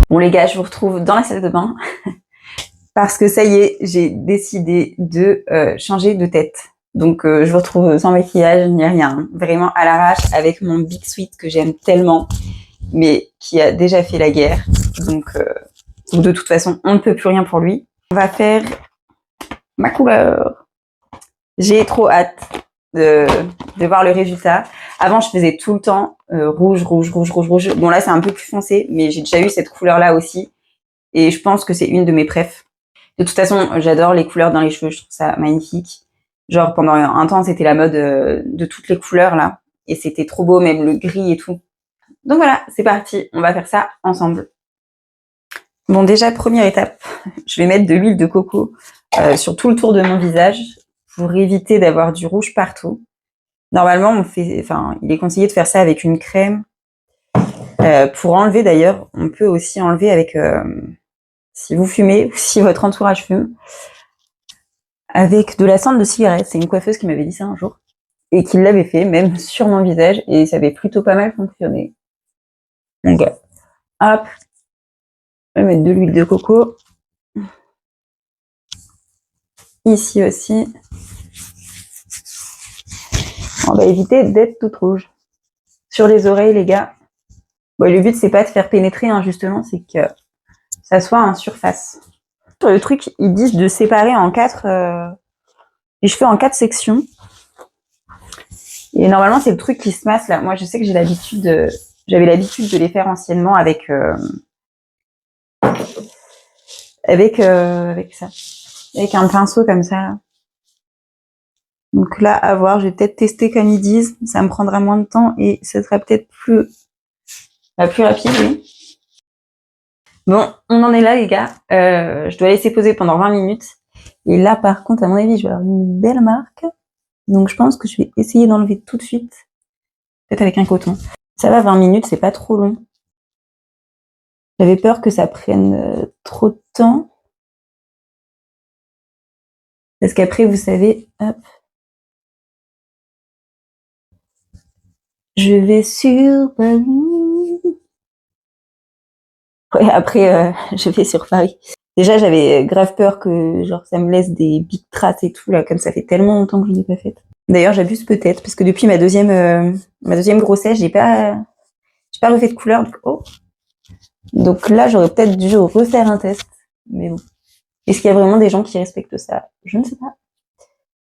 Bon les gars, je vous retrouve dans la salle de bain parce que ça y est, j'ai décidé de changer de tête. Donc je vous retrouve sans maquillage ni rien, vraiment à l'arrache avec mon Big Sweet que j'aime tellement, mais qui a déjà fait la guerre. Donc de toute façon, on ne peut plus rien pour lui. On va faire ma couleur. J'ai trop hâte de voir le résultat. Avant, je faisais tout le temps rouge. Bon là, c'est un peu plus foncé, mais j'ai déjà eu cette couleur-là aussi. Et je pense que c'est une de mes préf. De toute façon, j'adore les couleurs dans les cheveux, je trouve ça magnifique. Genre pendant un temps, c'était la mode de toutes les couleurs là. Et c'était trop beau, même le gris et tout. Donc voilà, c'est parti, on va faire ça ensemble. Bon déjà, première étape, je vais mettre de l'huile de coco sur tout le tour de mon visage pour éviter d'avoir du rouge partout. Normalement, il est conseillé de faire ça avec une crème. Pour enlever d'ailleurs, on peut aussi enlever avec... si vous fumez ou si votre entourage fume, avec de la cendre de cigarette. C'est une coiffeuse qui m'avait dit ça un jour et qui l'avait fait même sur mon visage et ça avait plutôt pas mal fonctionné. Donc hop, je vais mettre de l'huile de coco. Ici aussi. On va éviter d'être toute rouge. Sur les oreilles les gars. Bon, le but c'est pas de faire pénétrer hein, justement, c'est que ça soit en surface. Sur le truc, ils disent de séparer en 4 les cheveux en 4 sections. Et normalement, c'est le truc qui se masse là. Moi, je sais que j'avais l'habitude de les faire anciennement avec ça, avec un pinceau comme ça. Là. Donc là, à voir, je vais peut-être tester comme ils disent. Ça me prendra moins de temps et ça sera peut-être plus rapide. Oui. Bon, on en est là, les gars. Je dois laisser poser pendant 20 minutes. Et là, par contre, à mon avis, je vais avoir une belle marque. Donc, je pense que je vais essayer d'enlever tout de suite. Peut-être avec un coton. Ça va, 20 minutes, c'est pas trop long. J'avais peur que ça prenne trop de temps. Parce qu'après, vous savez, hop. Je vais sur Paris. Ouais, après, je vais sur Paris. Déjà, j'avais grave peur que genre ça me laisse des big traces et tout, là, comme ça fait tellement longtemps que je l'ai pas faite. D'ailleurs, j'abuse peut-être, parce que depuis ma deuxième grossesse, j'ai pas refait de couleur. Donc là, j'aurais peut-être dû refaire un test. Mais bon. Est-ce qu'il y a vraiment des gens qui respectent ça? Je ne sais pas.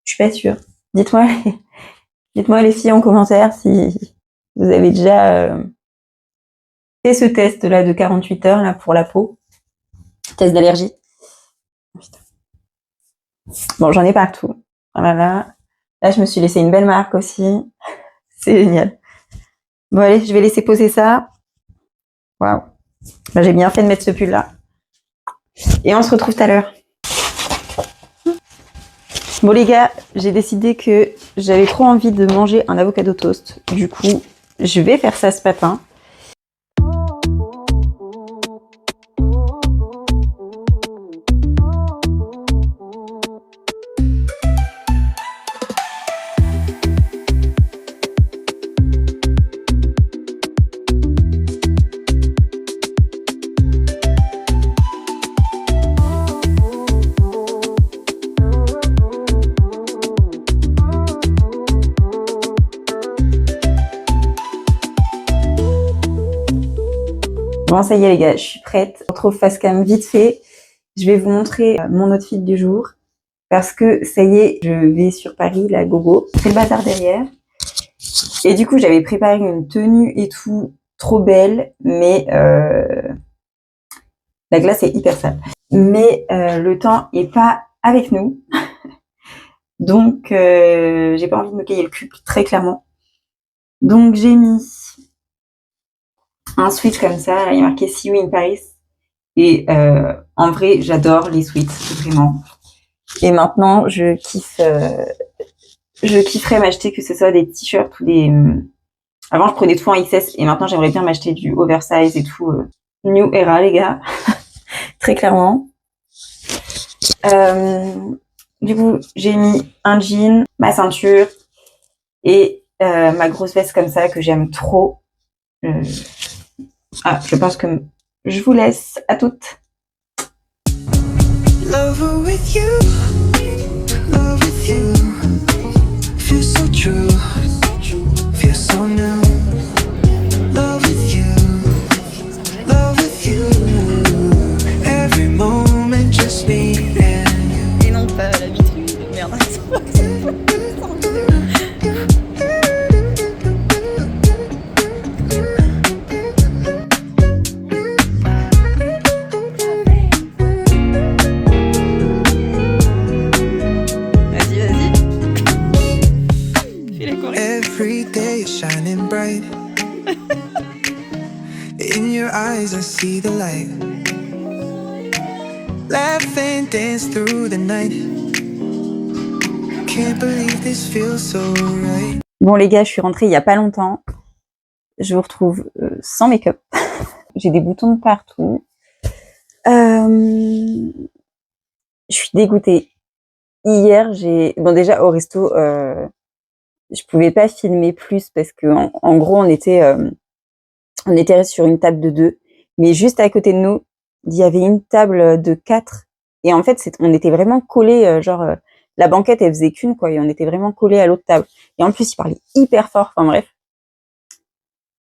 Je suis pas sûre. Dites-moi les filles en commentaire si vous avez déjà fait ce test-là de 48 heures là pour la peau. Test d'allergie. Bon, j'en ai partout. Voilà. Là, je me suis laissé une belle marque aussi. C'est génial. Bon, allez, je vais laisser poser ça. Waouh. Ben, j'ai bien fait de mettre ce pull-là. Et on se retrouve tout à l'heure. Bon, les gars, j'ai décidé que j'avais trop envie de manger un avocado toast. Du coup, je vais faire ça ce matin. Bon, ça y est les gars, je suis prête. On retrouve face cam vite fait. Je vais vous montrer mon outfit du jour. Parce que ça y est, je vais sur Paris, la gogo. C'est le bazar derrière. Et du coup, j'avais préparé une tenue et tout, trop belle. Mais la glace est hyper sale. Mais le temps est pas avec nous. Donc, j'ai pas envie de me cailler le cul, très clairement. Donc, j'ai mis un switch comme ça, là, il y a marqué See You in Paris. Et en vrai, j'adore les sweats, vraiment. Et maintenant, je kifferais m'acheter que ce soit des t-shirts ou des... Avant, je prenais tout en XS et maintenant, j'aimerais bien m'acheter du oversize et tout. New era, les gars. Très clairement. Du coup, j'ai mis un jean, ma ceinture et ma grosse veste comme ça que j'aime trop. Je pense que Je vous laisse. À toutes. Love with you, love with you. Feel so true, feel so new. Love with you, love with you. Every moment just me and you. Et non pas l'habitude, merde. Every day is shining bright. In your eyes I see the light. Laugh and dance through the night. Can't believe this feels so right. Bon les gars, je suis rentrée il y a pas longtemps. Je vous retrouve sans make-up. J'ai des boutons de partout. Je suis dégoûtée. Hier, bon déjà au resto, je pouvais pas filmer plus parce que en gros on était resté sur une table de 2, mais juste à côté de nous, il y avait une table de 4 et en fait on était vraiment collés, la banquette elle faisait qu'une quoi et on était vraiment collés à l'autre table. Et en plus ils parlaient hyper fort, enfin bref.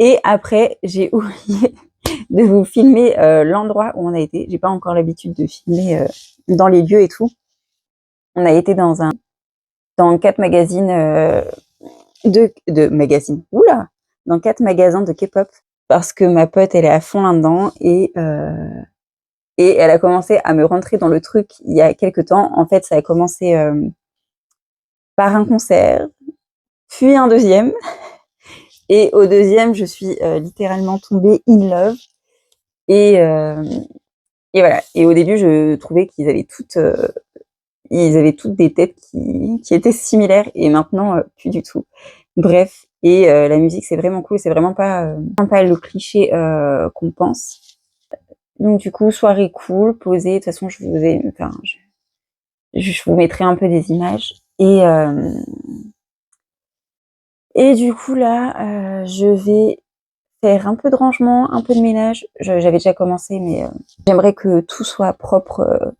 Et après j'ai oublié de vous filmer l'endroit où on a été. J'ai pas encore l'habitude de filmer dans les lieux et tout. On a été dans 4 magazines de magazines. Oula, dans 4 magasins de K-pop parce que ma pote elle est à fond là-dedans et elle a commencé à me rentrer dans le truc il y a quelques temps. En fait, ça a commencé par un concert, puis un deuxième. Et au deuxième, je suis littéralement tombée in love. Et voilà. Et au début, je trouvais qu'ils avaient toutes des têtes qui étaient similaires. Et maintenant, plus du tout. Bref. Et la musique, c'est vraiment cool. C'est vraiment pas le cliché qu'on pense. Donc du coup, soirée cool, posée. De toute façon, je vous mettrai un peu des images. Et du coup là, je vais faire un peu de rangement, un peu de ménage. J'avais déjà commencé, mais j'aimerais que tout soit propre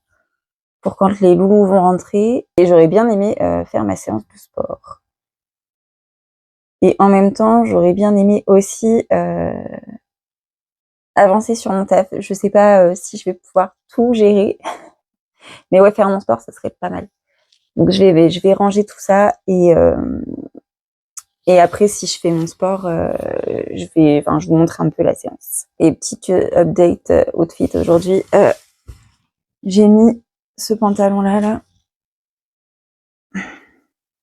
pour quand les loulous vont rentrer. Et j'aurais bien aimé faire ma séance de sport. Et en même temps, j'aurais bien aimé aussi avancer sur mon taf. Je sais pas si je vais pouvoir tout gérer, mais ouais, faire mon sport, ça serait pas mal. Donc je vais ranger tout ça et après, si je fais mon sport, je vous montre un peu la séance. Et petite update outfit aujourd'hui. J'ai mis ce pantalon-là, là,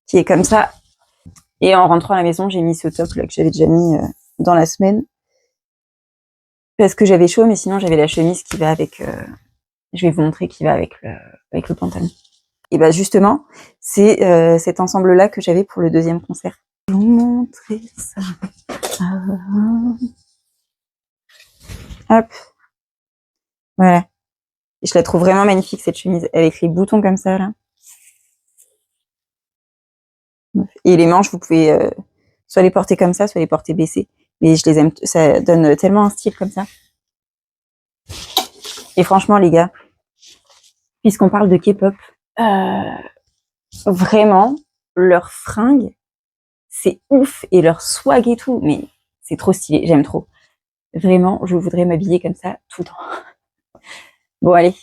qui est comme ça. Et en rentrant à la maison, j'ai mis ce top là que j'avais déjà mis dans la semaine. Parce que j'avais chaud, mais sinon j'avais la chemise qui va avec... je vais vous montrer qui va avec le pantalon. Et bah justement, c'est cet ensemble-là que j'avais pour le deuxième concert. Je vais vous montrer ça. Hop. Voilà. Et je la trouve vraiment magnifique cette chemise avec les boutons comme ça là. Et les manches, vous pouvez soit les porter comme ça, soit les porter baissées. Mais je les aime, ça donne tellement un style comme ça. Et franchement les gars, puisqu'on parle de K-pop, vraiment, leurs fringues, c'est ouf. Et leur swag et tout, mais c'est trop stylé, j'aime trop. Vraiment, je voudrais m'habiller comme ça tout le temps. Bon allez,